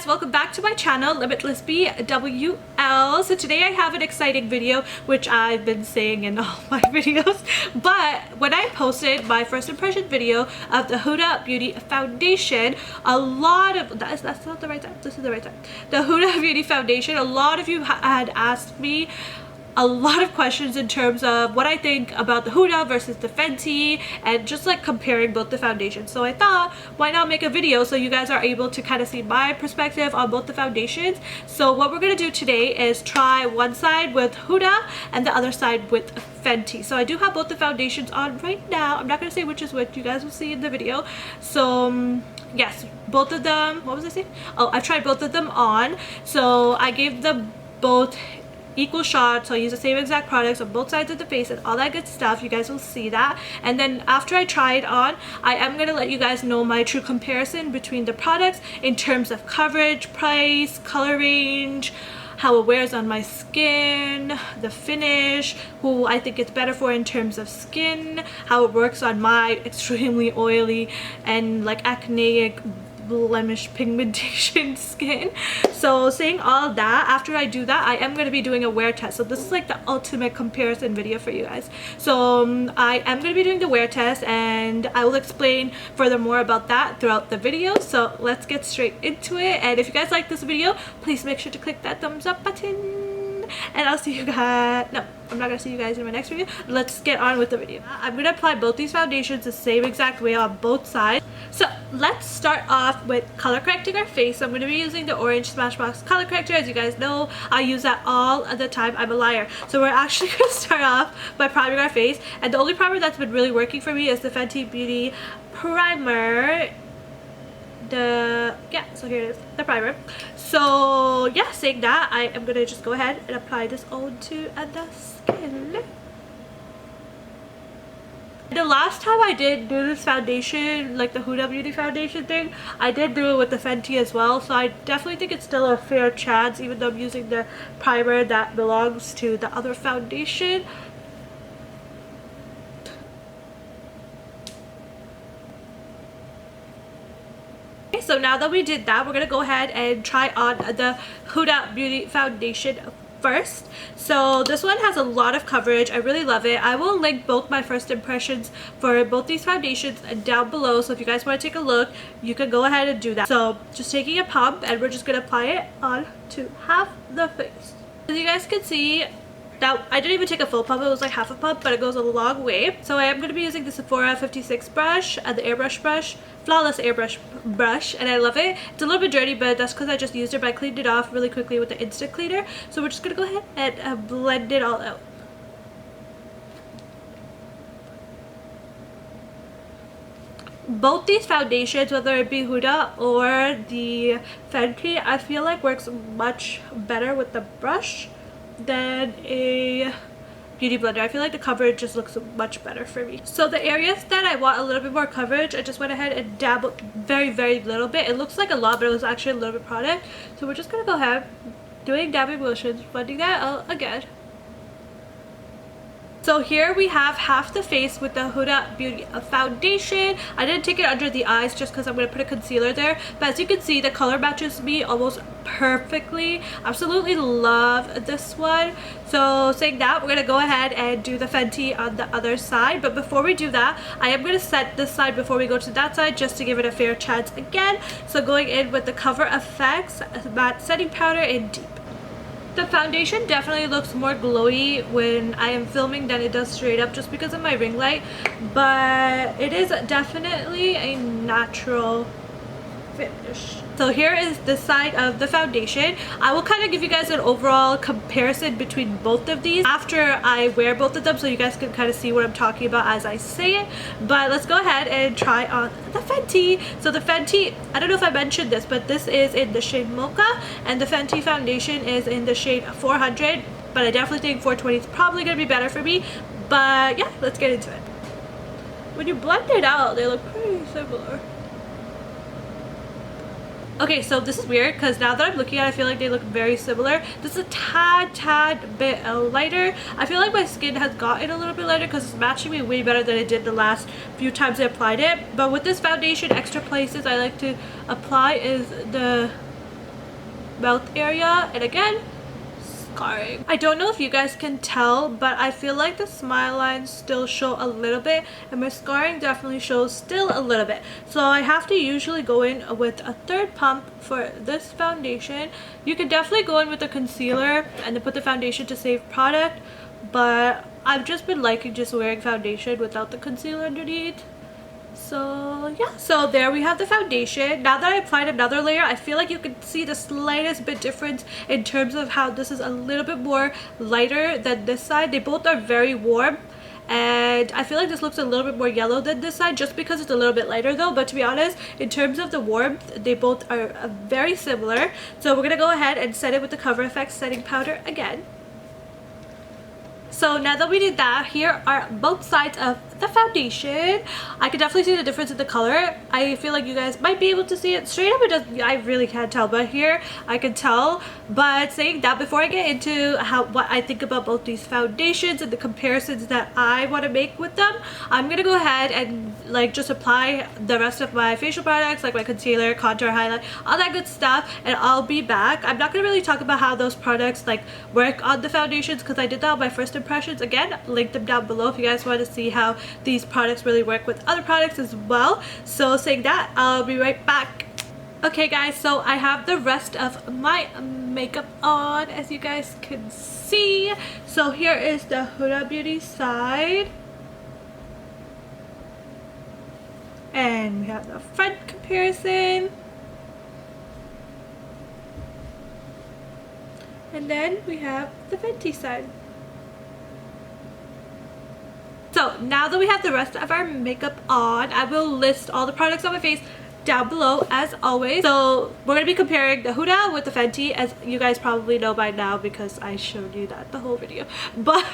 guys, welcome back to my channel, Limitless BWL. So today I have an exciting video, which I've been saying in all my videos, but when I posted my first impression video of the Huda Beauty Foundation, a lot of that's not the right time, this is the right time, the Huda Beauty Foundation, a lot of you had asked me a lot of questions in terms of what I think about the Huda versus the Fenty, and just like comparing both the foundations. So I thought, why not make a video so you guys are able to kind of see my perspective on both the foundations. So what we're gonna do today is try one side with Huda and the other side with Fenty. So I do have both the foundations on right now. I'm not gonna say which is which, you guys will see in the video. So yes, both of them, what was I saying? Oh, I've tried both of them on. So I gave them both equal shots, so I use the same exact products on both sides of the face and all that good stuff. You guys will see that. And then after I try it on, I am going to let you guys know my true comparison between the products in terms of coverage, price, color range, how it wears on my skin, the finish, who I think it's better for in terms of skin, how it works on my extremely oily and like acneic blemish pigmentation skin. So saying all that, after I do that, I am going to be doing a wear test. So this is like the ultimate comparison video for you guys. So I am going to be doing the wear test, and I will explain furthermore about that throughout the video. So let's get straight into it. And if you guys like this video, please make sure to click that thumbs up button, and I'll see you guys. No, I'm not gonna see you guys in my next video. Let's get on with the video. I'm gonna apply both these foundations the same exact way on both sides. So let's start off with color correcting our face. So I'm gonna be using the orange Smashbox color corrector. As you guys know, I use that all the time. I'm a liar. So we're actually gonna start off by priming our face, and the only primer that's been really working for me is the Fenty Beauty primer. So here it is, the primer. So yeah, saying that, I am gonna just go ahead and apply this onto the skin. The last time I did do this foundation, like the Huda Beauty foundation thing, I did do it with the Fenty as well. So I definitely think it's still a fair chance, even though I'm using the primer that belongs to the other foundation. So now that we did that, we're gonna go ahead and try on the Huda Beauty foundation first. So this one has a lot of coverage. I really love it. I will link both my first impressions for both these foundations down below, so if you guys want to take a look, you can go ahead and do that. So just taking a pump, and we're just gonna apply it on to half the face. As you guys can see, that I didn't even take a full pump, it was like half a pump, but it goes a long way. So I am going to be using the Sephora 56 brush, the airbrush brush, flawless airbrush brush, and I love it. It's a little bit dirty, but that's because I just used it, but I cleaned it off really quickly with the instant cleaner. So we're just going to go ahead and blend it all out. Both these foundations, whether it be Huda or the Fenty, I feel like works much better with the brush than a beauty blender. I feel like the coverage just looks much better for me. So the areas that I want a little bit more coverage, I just went ahead and dabbled very little bit. It looks like a lot, but it was actually a little bit product. So we're just gonna go ahead doing dabbing motions, blending that out again. So here we have half the face with the Huda Beauty foundation. I didn't take it under the eyes just because I'm going to put a concealer there. But as you can see, the color matches me almost perfectly. Absolutely love this one. So saying that, we're going to go ahead and do the Fenty on the other side. But before we do that, I am going to set this side before we go to that side just to give it a fair chance again. So going in with the Cover FX matte setting powder in deep. The foundation definitely looks more glowy when I am filming than it does straight up, just because of my ring light, but it is definitely a natural finish. So here is this side of the foundation. I will kind of give you guys an overall comparison between both of these after I wear both of them, so you guys can kind of see what I'm talking about as I say it. But let's go ahead and try on the Fenty. So the Fenty, I don't know if I mentioned this, but this is in the shade Mocha, and the Fenty foundation is in the shade 400, but I definitely think 420 is probably going to be better for me. But yeah, let's get into it. When you blend it out, they look pretty similar. Okay, so this is weird because now that I'm looking at it, I feel like they look very similar. This is a tad bit lighter. I feel like my skin has gotten a little bit lighter because it's matching me way better than it did the last few times I applied it. But with this foundation, extra places I like to apply is the mouth area, and again, scarring. I don't know if you guys can tell, but I feel like the smile lines still show a little bit, and my scarring definitely shows still a little bit. So I have to usually go in with a third pump for this foundation. You can definitely go in with a concealer and then put the foundation to save product, but I've just been liking just wearing foundation without the concealer underneath. So yeah, so there we have the foundation. Now that I applied another layer, I feel like you can see the slightest bit difference in terms of how this is a little bit more lighter than this side. They both are very warm, and I feel like this looks a little bit more yellow than this side just because it's a little bit lighter though. But to be honest, in terms of the warmth, they both are very similar. So we're gonna go ahead and set it with the Cover FX setting powder again. So now that we did that, here are both sides of the foundation. I can definitely see the difference in the color. I feel like you guys might be able to see it. Straight up it does, I really can't tell, but here I can tell. But saying that, before I get into what I think about both these foundations and the comparisons that I want to make with them, I'm gonna go ahead and like just apply the rest of my facial products, like my concealer, contour, highlight, all that good stuff, and I'll be back. I'm not gonna really talk about how those products like work on the foundations because I did that on my first impressions. Again, link them down below if you guys want to see how these products really work with other products as well. So saying that, I'll be right back. Okay guys, so I have the rest of my makeup on, as you guys can see. So here is the Huda Beauty side, and we have the front comparison, and then we have the Fenty side. So now that we have the rest of our makeup on, I will list all the products on my face down below as always. So we're going to be comparing the Huda with the Fenty, as you guys probably know by now because I showed you that the whole video. But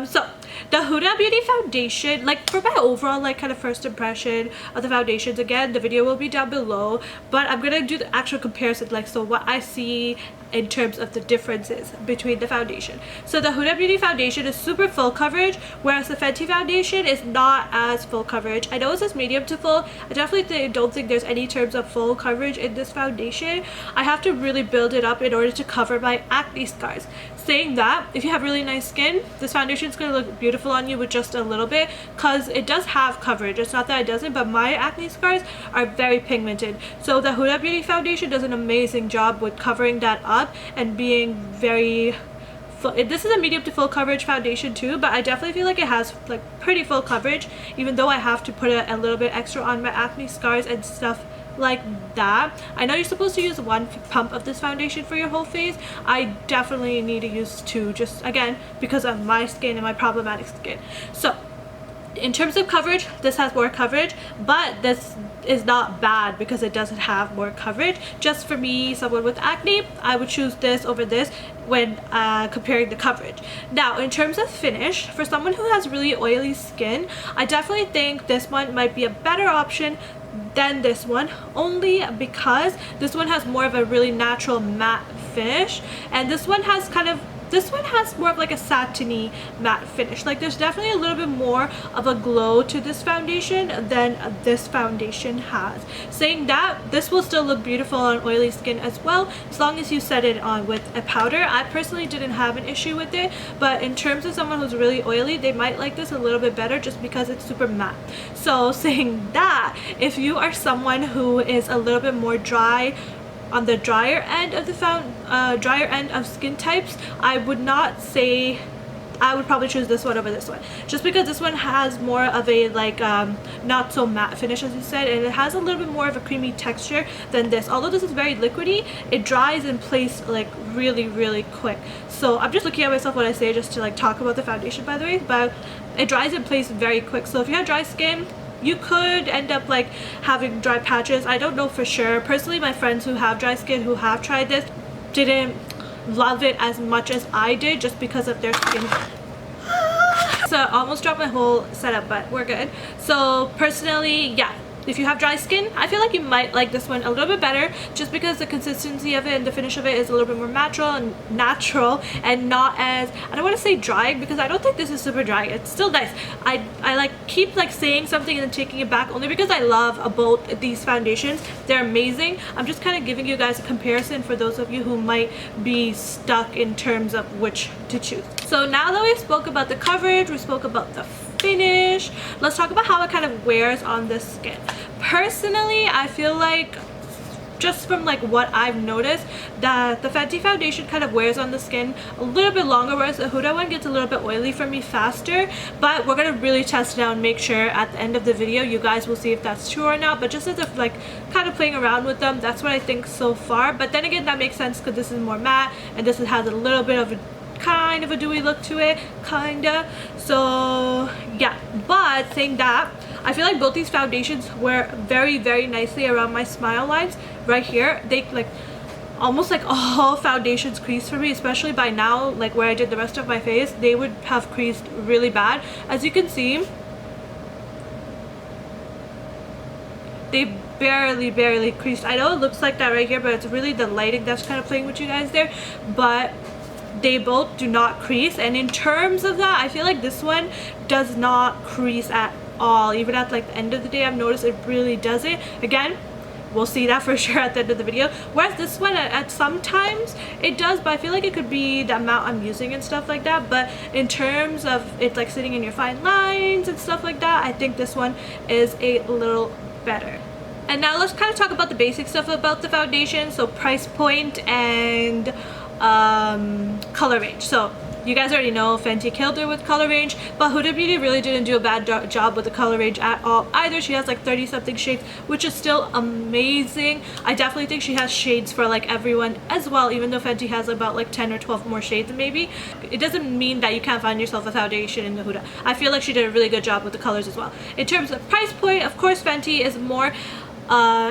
so the Huda Beauty foundation, like for my overall like kind of first impression of the foundations, again the video will be down below, but I'm gonna do the actual comparison, like so what I see in terms of the differences between the foundation. So the Huda Beauty foundation is super full coverage, whereas the Fenty foundation is not as full coverage. I know it says medium to full. I definitely don't think there's any terms of full coverage in this foundation. I have to really build it up in order to cover my acne scars. Saying that, if you have really nice skin, this foundation is going to look beautiful on you with just a little bit, because it does have coverage. It's not that it doesn't, but my acne scars are very pigmented. So the Huda Beauty foundation does an amazing job with covering that up and being very full. This is a medium to full coverage foundation too, but I definitely feel like it has like pretty full coverage, even though I have to put a little bit extra on my acne scars and stuff like that. I know you're supposed to use one pump of this foundation for your whole face. I definitely need to use two, just again because of my skin and my problematic skin. So in terms of coverage, this has more coverage, but this is not bad because it doesn't have more coverage. Just for me, someone with acne, I would choose this over this when comparing the coverage. Now in terms of finish, for someone who has really oily skin, I definitely think this one might be a better option than this one, only because this one has more of a really natural matte finish, and this one has more of like a satiny matte finish. Like there's definitely a little bit more of a glow to this foundation than this foundation has. Saying that, this will still look beautiful on oily skin as well, as long as you set it on with a powder. I personally didn't have an issue with it, but in terms of someone who's really oily, they might like this a little bit better just because it's super matte. So saying that, if you are someone who is a little bit more dry, on the drier end of the drier end of skin types, I would not say, I would probably choose this one over this one, just because this one has more of a like not so matte finish, as you said, and it has a little bit more of a creamy texture than this. Although this is very liquidy, it dries in place like really quick. So I'm just looking at myself when I say, just to like talk about the foundation by the way, but it dries in place very quick. So if you have dry skin, you could end up like having dry patches. I don't know for sure. Personally, my friends who have dry skin who have tried this didn't love it as much as I did, just because of their skin. So I almost dropped my whole setup, but we're good. So personally, yeah, if you have dry skin, I feel like you might like this one a little bit better, just because the consistency of it and the finish of it is a little bit more natural and not as, I don't want to say dry, because I don't think this is super dry. It's still nice. I like keep like saying something and then taking it back, only because I love both these foundations. They're amazing. I'm just kind of giving you guys a comparison for those of you who might be stuck in terms of which to choose. So now that we spoke about the coverage, we spoke about the finish, let's talk about how it kind of wears on the skin. Personally, I feel like, just from like what I've noticed, that the Fenty foundation kind of wears on the skin a little bit longer, whereas the Huda one gets a little bit oily for me faster. But we're gonna really test it out and make sure at the end of the video you guys will see if that's true or not. But just as of like kind of playing around with them, that's what I think so far. But then again, that makes sense because this is more matte and this has a little bit of a kind of a dewy look to it, kinda. So yeah, but saying that, I feel like both these foundations wear very, very nicely around my smile lines right here. They like almost like all foundations crease for me, especially by now, like where I did the rest of my face, they would have creased really bad. As you can see, they barely creased. I know it looks like that right here, but it's really the lighting that's kind of playing with you guys there. But they both do not crease, and in terms of that, I feel like this one does not crease at all. Even at like the end of the day, I've noticed it really doesn't. Again, we'll see that for sure at the end of the video. Whereas this one, at sometimes it does, but I feel like it could be the amount I'm using and stuff like that. But in terms of it like sitting in your fine lines and stuff like that, I think this one is a little better. And now let's kind of talk about the basic stuff about the foundation. So price point and color range. So you guys already know Fenty killed her with color range, but Huda Beauty really didn't do a bad job with the color range at all either. She has like 30 something shades, which is still amazing. I definitely think she has shades for like everyone as well, even though Fenty has about like 10 or 12 more shades maybe. It doesn't mean that you can't find yourself a foundation in the Huda. I feel like she did a really good job with the colors as well. In terms of price point, of course Fenty is more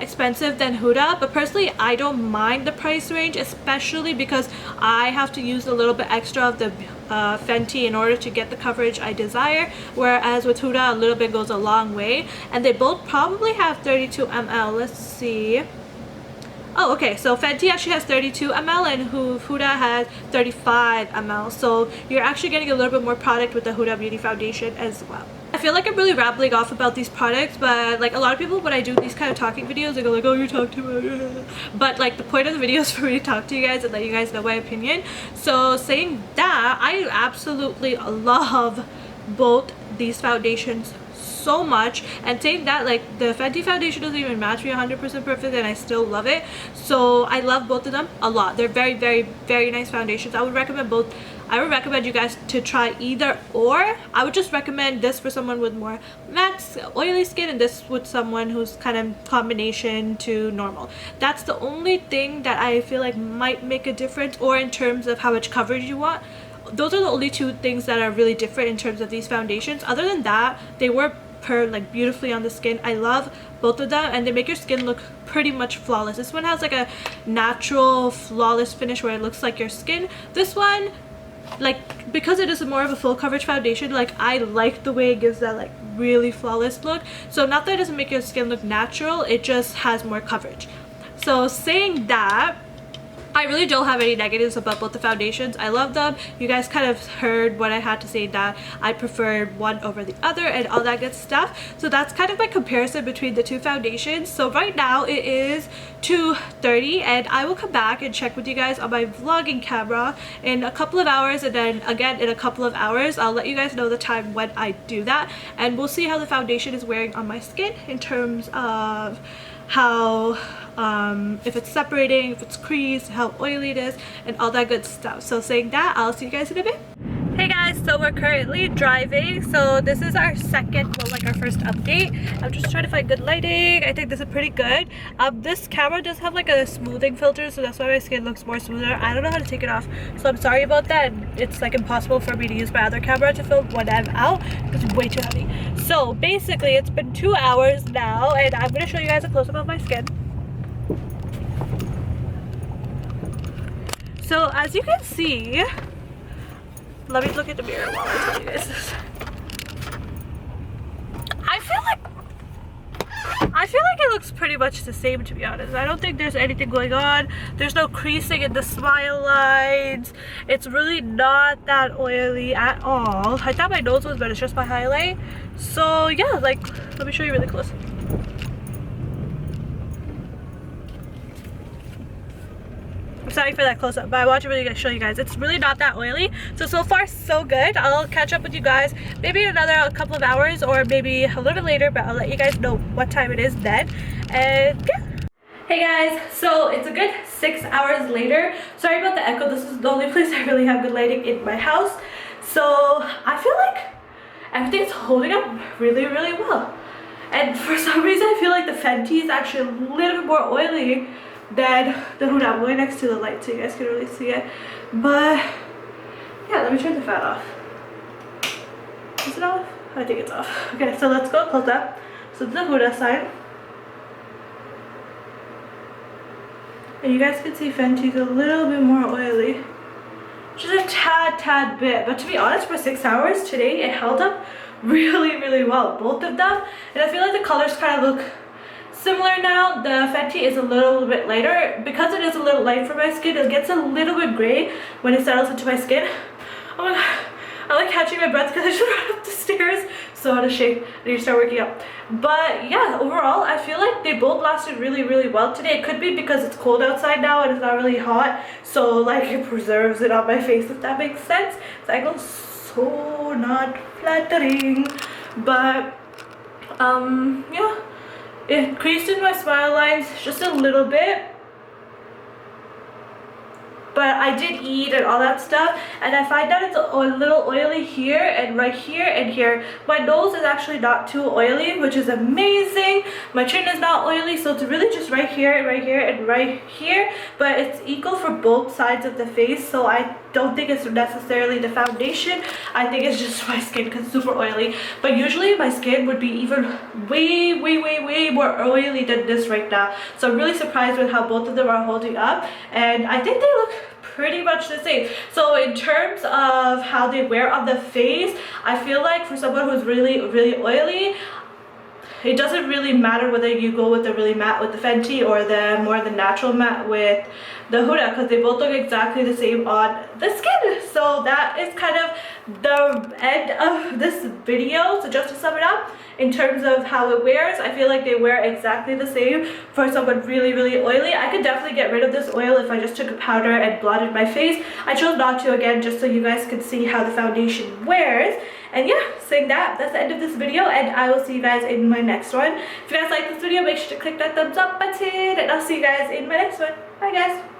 expensive than Huda, but personally I don't mind the price range, especially because I have to use a little bit extra of the Fenty in order to get the coverage I desire, whereas with Huda a little bit goes a long way. And they both probably have 32 ml. Let's see. Oh, okay, so Fenty actually has 32 ml and Huda has 35 ml, so you're actually getting a little bit more product with the Huda Beauty foundation as well. I feel like I'm really rambling off about these products, but like a lot of people, when I do these kind of talking videos, they go like, oh, you talk too much. But like the point of the video is for me to talk to you guys and let you guys know my opinion. So saying that, I absolutely love both these foundations so much, and saying that, like the Fenty foundation doesn't even match me 100% perfect and I still love it. So I love both of them a lot. They're very, very, very nice foundations. I would recommend both. I would recommend you guys to try either or. I would just recommend this for someone with more matte oily skin, and this with someone who's kind of combination to normal. That's the only thing that I feel like might make a difference, or in terms of how much coverage you want. Those are the only two things that are really different in terms of these foundations. Other than that, they work like beautifully on the skin. I love both of them, and they make your skin look pretty much flawless. This one has like a natural flawless finish where it looks like your skin. This one, like, because it is more of a full coverage foundation, like I like the way it gives that like really flawless look. So not that it doesn't make your skin look natural, it just has more coverage. So saying that, I really don't have any negatives about both the foundations. I love them. You guys kind of heard what I had to say, that I preferred one over the other and all that good stuff. So that's kind of my comparison between the two foundations. So right now it is 2:30, and I will come back and check with you guys on my vlogging camera in a couple of hours, and then again in a couple of hours I'll let you guys know the time when I do that, and we'll see how the foundation is wearing on my skin in terms of how if it's separating, if it's creased, how oily it is, and all that good stuff. So saying that, I'll see you guys in a bit. Hey guys, so we're currently driving. So this is our second, well, like our first update. I'm just trying to find good lighting. I think this is pretty good. This camera does have like a smoothing filter, so that's why my skin looks more smoother. I don't know how to take it off, so I'm sorry about that. It's like impossible for me to use my other camera to film when I'm out because it's way too heavy. So basically it's been 2 hours now, and I'm going to show you guys a close-up of my skin. So as you can see, let me look at the mirror while I tell you guys this. I I feel like it looks pretty much the same, to be honest. I don't think there's anything going on. There's no creasing in the smile lines. It's really not that oily at all. I thought my nose was, but it's just my highlight. So yeah, like, let me show you really close. I'm sorry for that close-up, but I want to really show you guys. It's really not that oily. So far so good. I'll catch up with you guys maybe in another couple of hours or maybe a little bit later, but I'll let you guys know what time it is then. And yeah. Hey guys, so it's a good 6 hours later. Sorry about the echo. This is the only place I really have good lighting in my house. So I feel like everything's holding up really, really well. And for some reason, I feel like the Fenty is actually a little bit more oily than the Huda. I'm going next to the light so you guys can really see it. But yeah, let me turn the fan off. Is it off? I think it's off. Okay, so let's go close up. So the Huda side. And you guys can see Fenty's a little bit more oily. Just a tad bit. But to be honest, for 6 hours today, it held up really, really well. Both of them. And I feel like the colors kind of look similar now. The Fenty is a little bit lighter. Because it is a little light for my skin, it gets a little bit gray when it settles into my skin. Oh my god. I'm like catching my breath because I just ran up the stairs. So out of shape. I need to start working out. But yeah, overall, I feel like they both lasted really, really well today. It could be because it's cold outside now and it's not really hot. So like it preserves it on my face, if that makes sense. This angle is so not flattering. But yeah. It creased in my smile lines just a little bit. But I did eat and all that stuff, and I find that it's a little oily here and right here and here. My nose is actually not too oily, which is amazing. My chin is not oily, so it's really just right here, and right here. But it's equal for both sides of the face, so I don't think it's necessarily the foundation. I think it's just my skin because it's super oily. But usually my skin would be even way more oily than this right now. So I'm really surprised with how both of them are holding up, and I think they look pretty much the same. So in terms of how they wear on the face, I feel like for someone who's really oily, it doesn't really matter whether you go with the really matte with the Fenty or the more the natural matte with the Huda, because they both look exactly the same on the skin. So that is kind of the end of this video. So just to sum it up, in terms of how it wears, I feel like they wear exactly the same for someone really oily. I could definitely get rid of this oil if I just took a powder and blotted my face. I chose not to, again, just so you guys can see how the foundation wears. And yeah, saying that, that's the end of this video, and I will see you guys in my next one. If you guys like this video, make sure to click that thumbs up button, and I'll see you guys in my next one. Bye guys.